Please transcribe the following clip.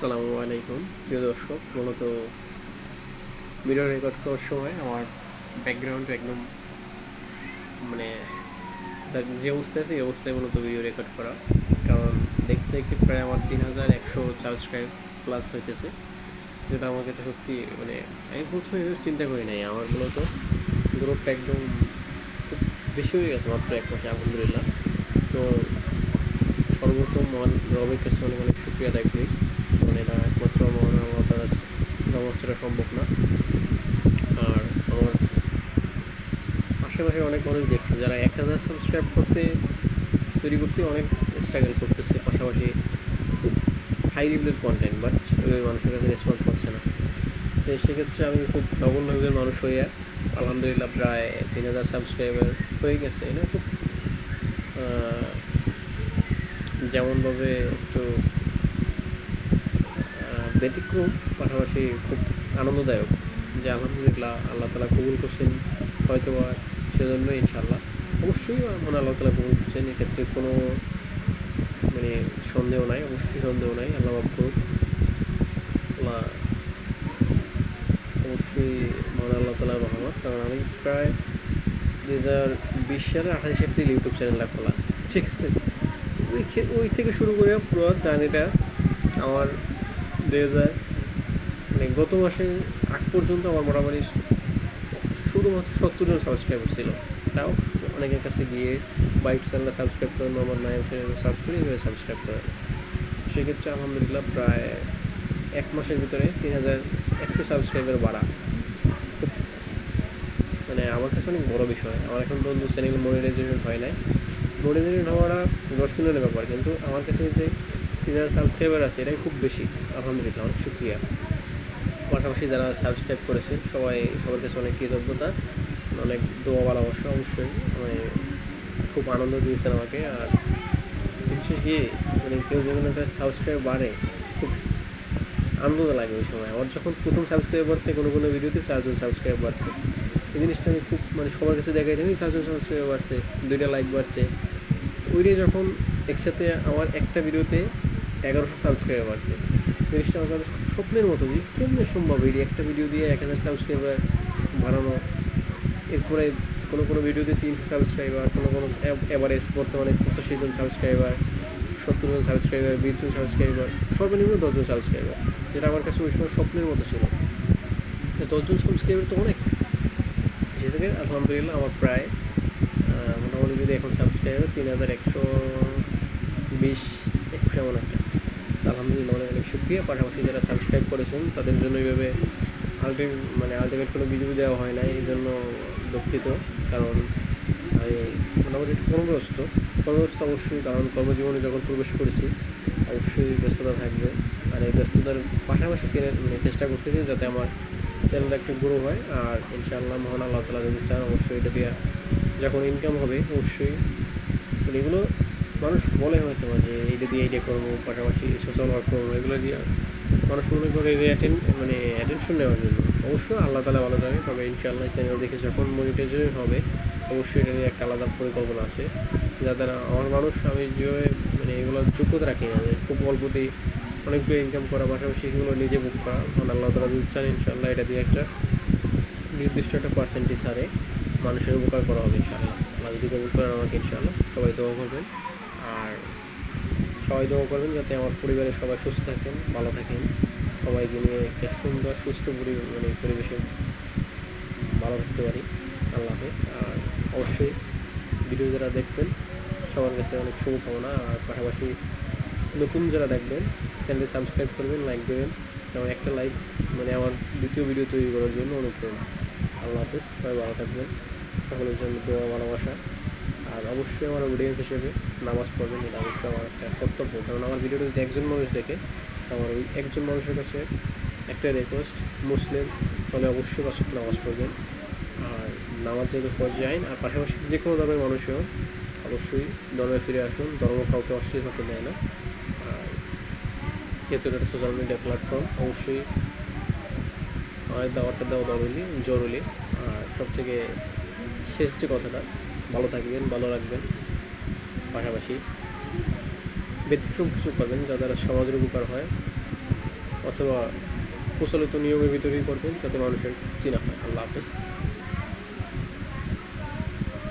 আসসালামু আলাইকুম প্রিয় দর্শক। মূলত ভিডিও রেকর্ড করার সময় আমার ব্যাকগ্রাউন্ড একদম মানে যে অবস্থায় আছে এই অবস্থায় মূলত ভিডিও রেকর্ড করা, কারণ দেখতে দেখতে প্রায় আমার 3100 সাবস্ক্রাইব প্লাস হইতেছে, যেটা আমার কাছে সত্যি আমি প্রথমে চিন্তা করি নাই। আমার মূলত গ্রোথটা একদম খুব বেশি হয়ে গেছে মাত্র 1 মাসে, আলহামদুলিল্লাহ। তো সর্বপ্রথম মহান রবের কাছে অনেক অনেক শুক্রিয়া আদায় করি, কারণ এটা একমাত্র মহান আল্লাহ তাআলার নামাজ ছাড়া সম্ভব না। আর আমার আশেপাশে অনেক মানুষ দেখছে যারা 1000 সাবস্ক্রাইব তৈরি করতে অনেক স্ট্রাগল করতেছে, পাশাপাশি খুব হাই লেভেলের কন্টেন্ট, বাট ওই মানুষের কাছে রেসপন্স পাচ্ছে না। তো সেক্ষেত্রে আমি খুব নগণ্য লেভেলের মানুষ হইয়া আলহামদুলিল্লাহ প্রায় 3000 সাবস্ক্রাইবার হয়ে গেছে। এটা খুব যেমনভাবে একটু ব্যতিক্রম, পাশাপাশি খুব আনন্দদায়ক যে আলহামদুলিল্লাহ আল্লাহ তাআলা কবুল করছেন, হয়তো সেজন্য ইনশাআল্লাহ অবশ্যই মনে আল্লাহ তাআলা কবুল করছেন, এক্ষেত্রে কোনো সন্দেহ নাই, অবশ্যই সন্দেহ নাই। আল্লাহ মাফ করুক, আল্লাহ অবশ্যই মনে আল্লাহ তাআলার রহমত। কারণ আমি প্রায় 2020 সালে 28 এপ্রিল ইউটিউব চ্যানেলটা খোলা, ঠিক আছে। তো ওই থেকে শুরু করে পুরো জার্নিটা আমার 2000 গত মাসের আগ পর্যন্ত আমার মোটামুটি শুধুমাত্র 70 জন সাবস্ক্রাইবার ছিল। তাও অনেকের কাছে গিয়ে বাইক চ্যানেলটা সাবস্ক্রাইব করেন, মোহাম্মদ নাইম চ্যানেল সাবস্ক্রাইব করেন। সেক্ষেত্রে আলহামদুলিল্লাহ প্রায় 1 মাসের ভিতরে 3100 সাবস্ক্রাইবার বাড়া খুব আমার কাছে অনেক বড় বিষয়। আমার এখন পর্যন্ত চ্যানেল মনিটাইজেশন হয় নাই। মনিটাইজেশন হওয়াটা 10 মিলিয়নের ব্যাপার, কিন্তু আমার কাছে যে 3000 সাবস্ক্রাইবার আছে এটাই খুব বেশি, আলহামদুলিল্লাহ, অনেক শুক্রিয়া। পাশাপাশি যারা সাবস্ক্রাইব করেছে সবার কাছে অনেক কৃতজ্ঞতা, অনেক দোয়া ভালোবাসা, অবশ্যই খুব আনন্দ দিয়েছেন আমাকে। আর বিশেষ কি কেউ যখন একটা সাবস্ক্রাইব বাড়ে খুব আনন্দ লাগে ওই সময়। আমার যখন প্রথম সাবস্ক্রাইব বাড়তে কোনো ভিডিওতে 4 জন সাবস্ক্রাইব বাড়তো, এই জিনিসটা আমি খুব সবার কাছে দেখাই আমি 4 জন সাবস্ক্রাইব বাড়ছে, 2টা লাইক বাড়ছে। তো ওইটাই যখন একসাথে আমার একটা ভিডিওতে 1100 সাবস্ক্রাইবার বাড়ছে, জিনিসটা আমার কাছে খুব স্বপ্নের মতো যে কেমনে সম্ভব এই একটা ভিডিও দিয়ে 1000 সাবস্ক্রাইবার বাড়ানো। এরপরে কোনো ভিডিওতে 300 সাবস্ক্রাইবার, কোনো অ্যাভারেজ বর্তমানে 85 জন সাবস্ক্রাইবার, 70 জন সাবস্ক্রাইবার, 20 জন সাবস্ক্রাইবার, সর্বনিম্ন 10 জন সাবস্ক্রাইবার, যেটা আমার কাছে ওই সময় স্বপ্নের মতো ছিল। 10 জন সাবস্ক্রাইবার তো অনেক। সেখানে আলহামদুলিল্লাহ আমার প্রায় মোটামুটি যদি এখন সাবস্ক্রাইবার 3120 এমন একটা, আলহামদুলিল্লাহ অনেক অনেক শুক্রিয়া। পাশাপাশি যারা সাবস্ক্রাইব করেছেন তাদের জন্য এইভাবে আলটিমেট কোনো ভিডিও দেওয়া হয় না, এই জন্য দুঃখিত। কারণ আমি মোটামুটি একটু কর্মব্যস্ত অবশ্যই, কারণ কর্মজীবনে যখন প্রবেশ করেছি অবশ্যই ব্যস্ততা থাকবে। আর এই ব্যস্ততার পাশাপাশি চেষ্টা করতেছি যাতে আমার চ্যানেলটা একটু গ্রো হয়। আর ইনশাআল্লাহ মহান আল্লাহ তাআলা যদি চান অবশ্যই এটা দিয়ে যখন ইনকাম হবে অবশ্যই এগুলো মানুষ বলে হয়তো যে এটা দিয়ে এটা করবো, পাশাপাশি সোশ্যাল ওয়ার্ক করবো, এগুলো দিয়ে মানুষ মনে করে যে অ্যাটেনশন নেওয়ার জন্য। অবশ্যই আল্লাহ তাআলা ভালো জানে, তবে ইনশাআল্লাহ চ্যানেল দেখে যখন মনিটাইজেশন হবে অবশ্যই এটা নিয়ে একটা আলাদা পরিকল্পনা আছে, যাতে আমার মানুষ আমি যেভাবে এগুলোর যোগ্যতা রাখি না যে খুব অল্পতেই অনেকগুলো ইনকাম করা, পাশাপাশি এগুলো নিজে বুক করা। কারণ আল্লাহ তাআলা যদি চান ইনশাআল্লাহ এটা দিয়ে একটা নির্দিষ্ট একটা পার্সেন্টেজ হারে মানুষের উপকার করা হবে ইনশাআল্লাহ। আল্লাহ যদি কবুল করেন আমাকে ইনশাআল্লাহ। সবাই দোয়া করবেন, আর সবাই দোয়া করবেন যাতে আমার পরিবারের সবাই সুস্থ থাকেন, ভালো থাকেন, সবাইকে নিয়ে একটা সুন্দর সুস্থ পরিবেশে ভালো থাকতে পারি। আল্লাহ হাফেজ। আর অবশ্যই ভিডিও যারা দেখবেন সবার কাছে অনেক শুভকামনা। আর পাশাপাশি নতুন যারা দেখবেন চ্যানেলটি সাবস্ক্রাইব করবেন, লাইক দেবেন, কারণ একটা লাইক আমার দ্বিতীয় ভিডিও তৈরি করার জন্য অনুপ্রেরণা। আল্লাহ হাফেজ, সবাই ভালো থাকবেন, সকলের জন্য দোয়া ভালোবাসা। আর অবশ্যই আমার অডিয়েন্স হিসেবে নামাজ পড়বেন, এটা অবশ্যই আমার একটা কর্তব্য। কারণ আমার ভিডিওটা যদি একজন মানুষ দেখে, আমার ওই একজন মানুষের কাছে একটা রিকোয়েস্ট, মুসলিম হলে অবশ্যই 5 ওয়াক্ত নামাজ পড়বেন। আর নামাজ যেহেতু ফরজ আইন, আর পাশাপাশি যে কোনো ধর্মের মানুষও অবশ্যই ধর্মে ফিরে আসুন, ধর্ম কাউকে অশ্লীল হতে দেয় না। আর যেহেতু একটা সোশ্যাল মিডিয়া প্ল্যাটফর্ম, অবশ্যই আমাদের দাওয়াতটা দেওয়া জরুরি। আর সবথেকে শেষ যে কথাটা, ভালো থাকবেন, ভালো রাখবেন, পাশাপাশি ব্যতিক্রম কিছু করবেন যা দ্বারা সমাজের উপকার হয়। অথবা প্রচলিত নিয়মের ভিতরেই করবেন যাতে মানুষের ক্ষতি না হয়। আল্লাহ হাফেজ।